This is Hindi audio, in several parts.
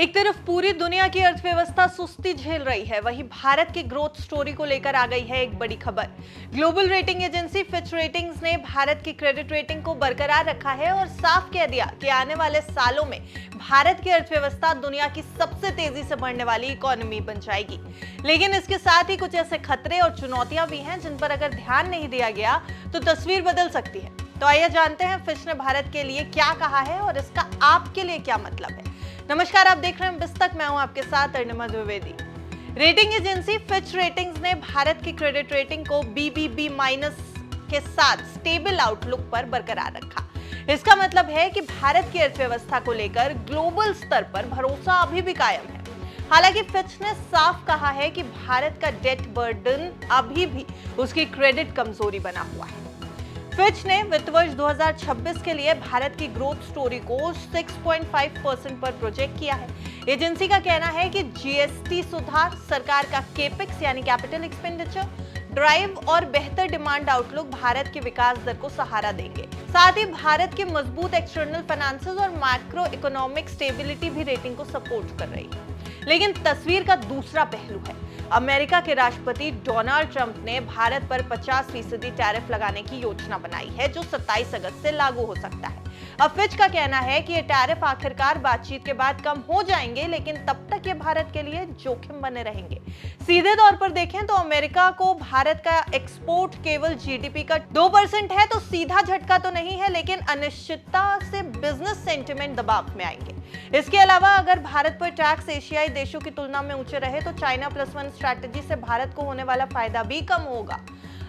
एक तरफ पूरी दुनिया की अर्थव्यवस्था सुस्ती झेल रही है, वहीं भारत की ग्रोथ स्टोरी को लेकर आ गई है एक बड़ी खबर। Global rating agency Fitch ratings ने भारत की क्रेडिट रेटिंग को बरकरार रखा है और साफ कह दिया कि आने वाले सालों में भारत की अर्थव्यवस्था दुनिया की सबसे तेजी से बढ़ने वाली इकोनॉमी बन जाएगी। लेकिन इसके साथ ही कुछ ऐसे खतरे और चुनौतियां भी हैं जिन पर अगर ध्यान नहीं दिया गया तो तस्वीर बदल सकती है। तो आइए जानते हैं फिच ने भारत के लिए क्या कहा है और इसका आपके लिए क्या मतलब है। नमस्कार, आप देख रहे हैं बिस्तक, मैं हूं आपके साथ Arunima Dwivedi. Rating agency Fitch ratings ने भारत की क्रेडिट रेटिंग को BBB- के साथ स्टेबल आउटलुक पर बरकरार रखा। इसका मतलब है कि भारत की अर्थव्यवस्था को लेकर ग्लोबल स्तर पर भरोसा अभी भी कायम है। हालांकि फिच ने साफ कहा है कि भारत का डेट बर्डन अभी भी उसकी क्रेडिट कमजोरी बना हुआ है। फिच ने वित्त वर्ष 2026 के लिए भारत की ग्रोथ स्टोरी को 6.5% पर प्रोजेक्ट किया है। एजेंसी का कहना है कि GST सुधार, सरकार का केपेक्स यानी कैपिटल एक्सपेंडिचर ड्राइव और बेहतर डिमांड आउटलुक भारत के विकास दर को सहारा देंगे। साथ ही भारत के मजबूत एक्सटर्नल फाइनेंसेस और मैक्रो इकोनॉमिक स्टेबिलिटी भी रेटिंग को सपोर्ट कर रही है। लेकिन तस्वीर का दूसरा पहलू है। अमेरिका के राष्ट्रपति डोनाल्ड ट्रंप ने भारत पर 50% टैरिफ लगाने की योजना बनाई है, जो 27 अगस्त से लागू हो सकता है। अब फिच का कहना है कि ये टैरिफ आखिरकार बातचीत के बाद कम हो जाएंगे, लेकिन तब तक ये भारत के लिए जोखिम बने रहेंगे। सीधे तौर पर देखें तो अमेरिका को भारत का एक्सपोर्ट केवल GDP का 2% है, तो सीधा झटका तो नहीं है, लेकिन अनिश्चितता से बिजनेस सेंटिमेंट दबाव में आएंगे। इसके अलावा अगर भारत पर टैक्स एशियाई देशों की तुलना में ऊंचे रहे तो चाइना +1 स्ट्रैटेजी से भारत को होने वाला फायदा भी कम होगा।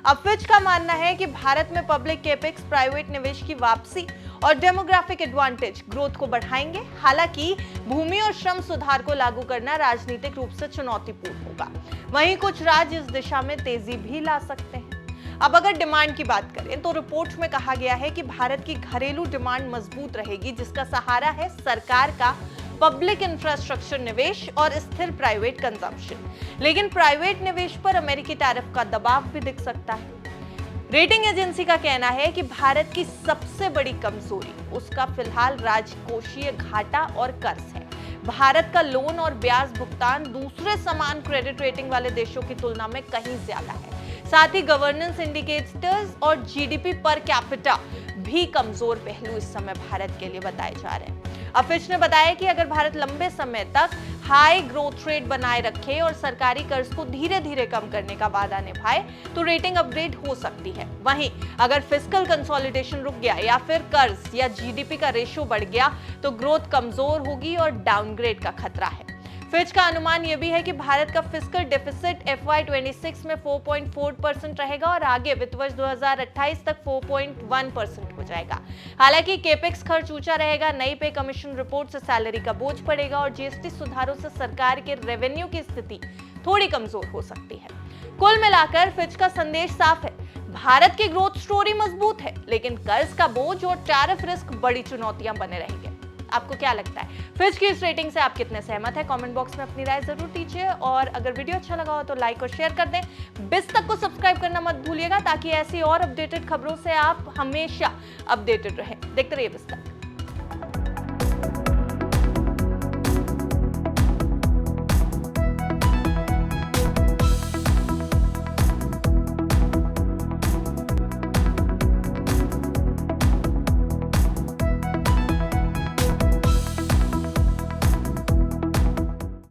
अब फिच का मानना है कि भारत में पब्लिक केपेक्स, प्राइवेट निवेश की वापसी और डेमोग्राफिक एडवांटेज ग्रोथ को बढ़ाएंगे। हालांकि भूमि और श्रम सुधार को लागू करना राजनीतिक रूप से चुनौतीपूर्ण होगा। वहीं कुछ राज्य इस दिशा में तेजी भी ला सकते हैं। अब अगर डिमांड की बात करें तो रिपोर्ट में कहा गया है कि भारत की घरेलू डिमांड मजबूत रहेगी, जिसका सहारा है सरकार का पब्लिक इंफ्रास्ट्रक्चर निवेश और स्थिर प्राइवेट कंजम्पशन। लेकिन प्राइवेट निवेश पर अमेरिकी टैरिफ का दबाव भी दिख सकता है। रेटिंग एजेंसी का कहना है कि भारत की सबसे बड़ी कमजोरी उसका फिलहाल राजकोषीय घाटा और कर्ज है। भारत का लोन और ब्याज भुगतान दूसरे समान क्रेडिट रेटिंग वाले देशों की तुलना में कहीं ज्यादा है। साथ ही गवर्नेंस इंडिकेटर्स और GDP पर कैपिटा भी कमजोर पहलू इस समय भारत के लिए बताए जा रहे हैं। अब फिच ने बताया कि अगर भारत लंबे समय तक हाई ग्रोथ रेट बनाए रखे और सरकारी कर्ज को धीरे धीरे कम करने का वादा निभाए तो रेटिंग अपग्रेड हो सकती है। वहीं अगर फिस्कल कंसोलिडेशन रुक गया या फिर कर्ज या GDP का रेशो बढ़ गया तो ग्रोथ कमजोर होगी और डाउनग्रेड का खतरा है। फिच का अनुमान यह भी है कि भारत का फिस्कल डेफिसिट FY26 में 4.4% रहेगा और आगे वित्त वर्ष 2028 तक 4.1% हो जाएगा। हालांकि केपेक्स खर्च ऊंचा रहेगा, नई पे कमीशन रिपोर्ट से सैलरी का बोझ पड़ेगा और GST सुधारों से सरकार के रेवेन्यू की स्थिति थोड़ी कमजोर हो सकती है। कुल मिलाकर फिच का संदेश साफ है, भारत की ग्रोथ स्टोरी मजबूत है, लेकिन कर्ज का बोझ और टैरिफ रिस्क बड़ी चुनौतियां बने रहेंगे। आपको क्या लगता है, फिच की इस रेटिंग से आप कितने सहमत हैं? कमेंट बॉक्स में अपनी राय जरूर दीजिए और अगर वीडियो अच्छा लगा हो तो लाइक और शेयर कर दें। बिस्तक को सब्सक्राइब करना मत भूलिएगा ताकि ऐसी और अपडेटेड खबरों से आप हमेशा अपडेटेड रहें। देखते रहिए बिस्तक।